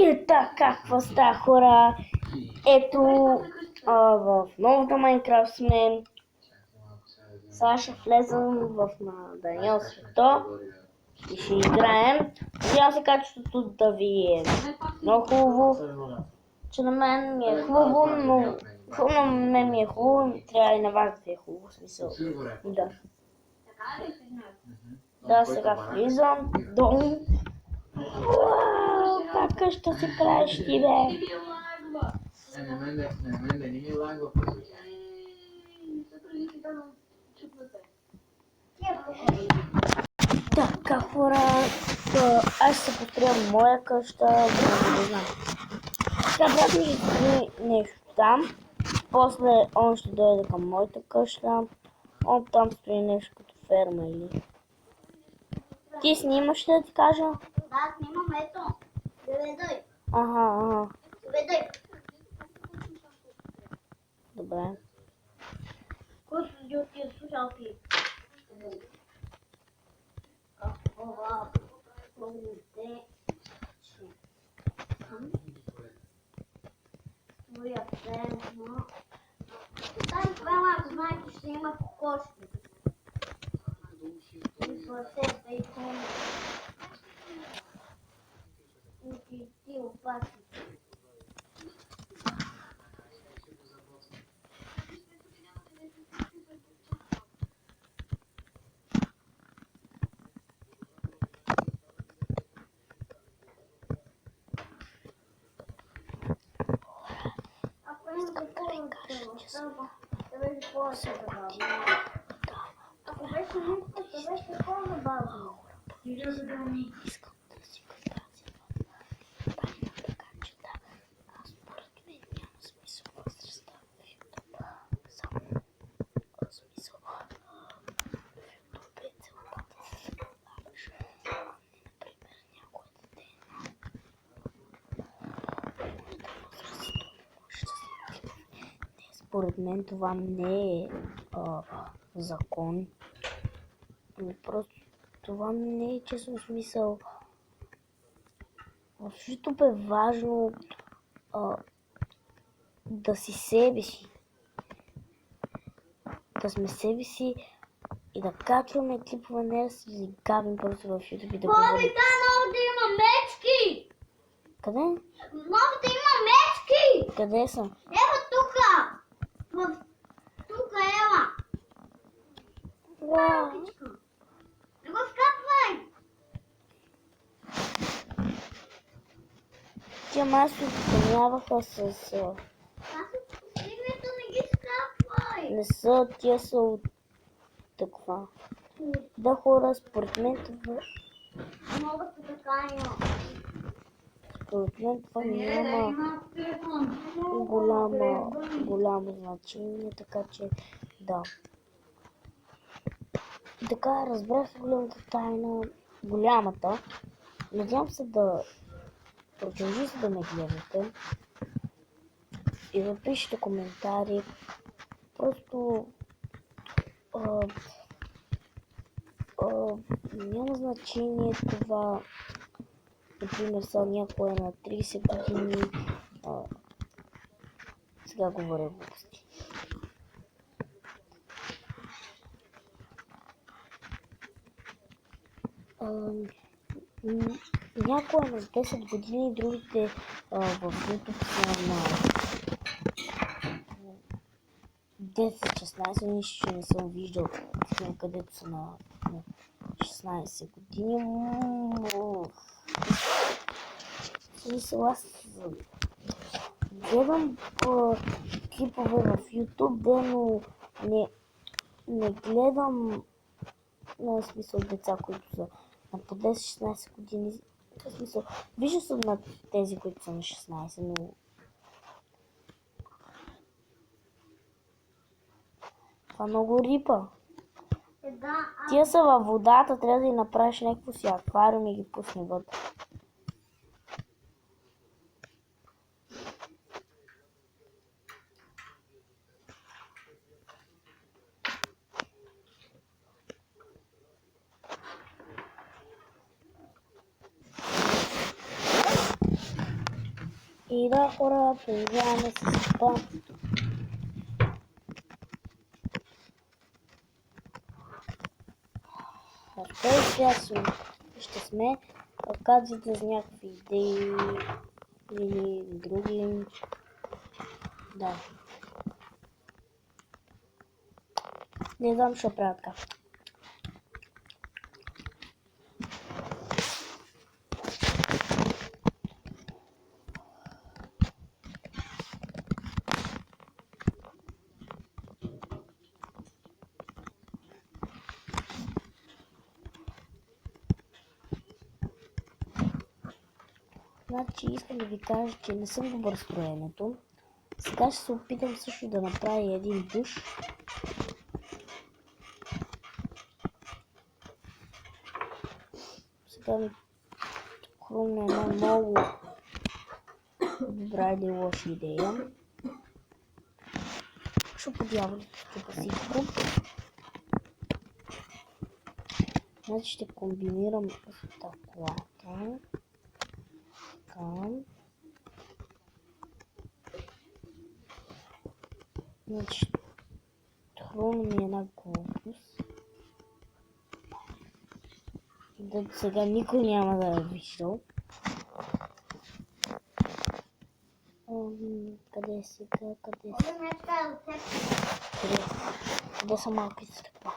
И така, какво става, хора? Ето, в новата Майнкрафт сме. Сега ще влезам на Даниел Свето и ще играем. Надявам се качеството да ви е много хубаво. Че на мен ми е хубаво, но на мен ми е хубаво, трябва и на вас да ви е хубаво, в смисъл. Да. Да, сега влизам долу. Уау, как къща си правиш ти, бе? Така, хора, аз ще построя моя къща, не знам. Сега брат ми ще строи нещо там, после он ще дойде към моята къща, он там строи нещо като ферма или... Ти снимаш ли да ти кажа? Да, снимам, ето. Доведай. Ага. Доведай. Добре. Кой следи от тия слушалки? Това, благодарите, че твоя ферма. Тази ферма, ако знаете, ще има кокошки. И сласета, и кони. И ти опаси. Ако беше нищо, то беше по-забавно. Искам да си газя в тайна, така че да, според мен няма смисъл възрастта в YouTube. Само смисъл в YouTube е целта да се забавиш. Например, някой дете не, според мен това не е закон. Просто това не е честно смисъл. В YouTube е важно да си себе си. Да сме себе си и да качваме клипове, не да си гавим просто в YouTube и да говорим. Боби, там много да има мечки! Къде? Много да има мечки! Къде са? Ева тука! Тука, ева! Вау! Не го скапвай! Тя маси отстраняваха с... Стигнето не ги скапвай! Не са, тия са от... таква. Да, хора, според мен това... Много са така има. Според мен това няма голямо значение, така че да. Така, разбрах голямата тайна, голямата. Надявам се да продължите да ме гледате и да пишете коментари. Просто няма значение това. Например, са някой на 30 години. Сега говоря глупости. Някой на 10 години, другите в YouTube са на 10-16, нищо не съм виждал такива, където са на 16 години. Смисъл, аз гледам клипове в YouTube, но не гледам на смисъл деца, които са на по 10-16 години. В смисъл, виждал съм на тези, които са на 16, но това много рипа. Тия са във водата, трябва да ги направиш някакво си аквариум и ги пусни вътре. И да, хора, продължаваме с това. В този час ще сме казвате за някакви идеи или други. Да. Не знам, що правя така. Значи искам да ви кажа, че не съм добър с строенето. Сега ще се опитам също да направя един душ. Сега ми хрумна една много добра или лоша идея. Що по дяволите чупа всичко. Значи ще комбинирам с таклата. Така. Значи хрумна ми една глупост. Да сега никой няма да е виждал. Къде е сега? Къде са малките стъкла?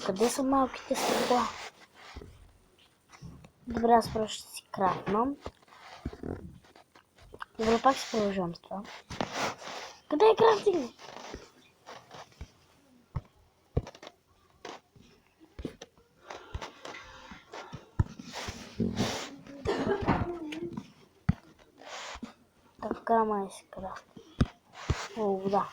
Къде са малките стъкла? Добре, аз просто ще си крафнам. Добре, пак си продължавам с това. Къде е крафтинг? Така май се крафти. О, вода.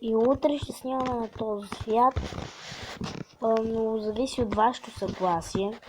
И утре ще снимаме на този свят, но зависи от вашето съгласие.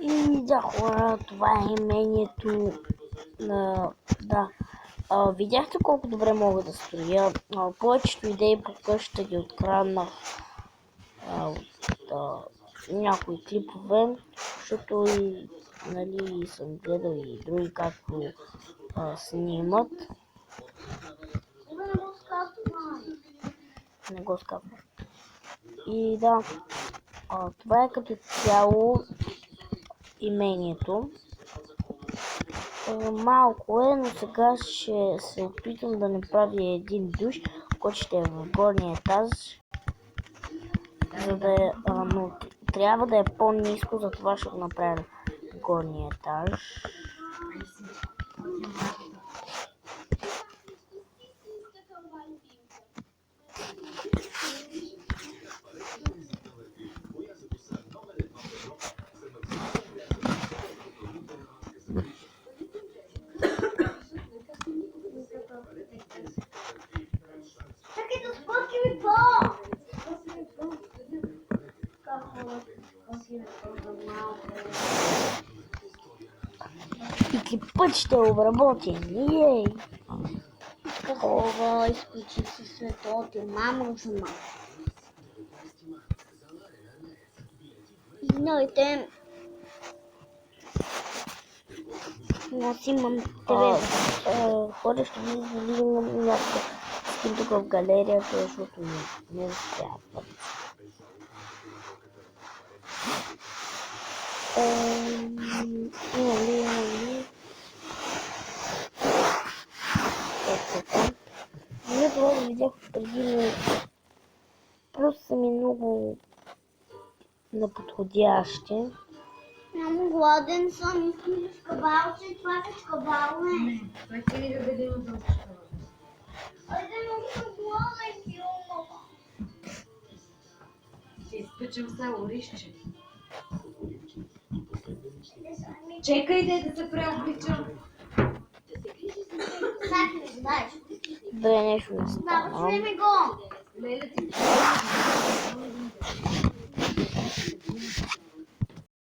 И да, хора, това е имението на... Да. Видяхте колко добре мога да строя. Повечето идеи по къщата ги откраднах от някои клипове, защото и, нали, съм гледал и други както снимат. Не го скапвам. И да, това е като цяло имението. Малко е, но сега ще се опитам да направя един душ, който ще е в горния етаж. За да е, но трябва да е по-ниско, затова ще го направя в горния етаж. И път ще обработим. Ей! Такова, изключи се светлото, мамо за малко. Новите. Аз имам тебе. Хора, ще ви завидим някакво скин тук в галерията, защото не успяват. Имам ли? Не това да видях преди, но просто са ми много неподходящи. Много гладен съм, искам да шкабалче, това са шкабалне. Не, това ти ли да бъде на дължка? Айде, много съм гладен, Килма. Ще изпъчам само ришче. Чекай да се преобличам. Как не знаеш? Да, нещо не Да, става. почнем го. Леля ти.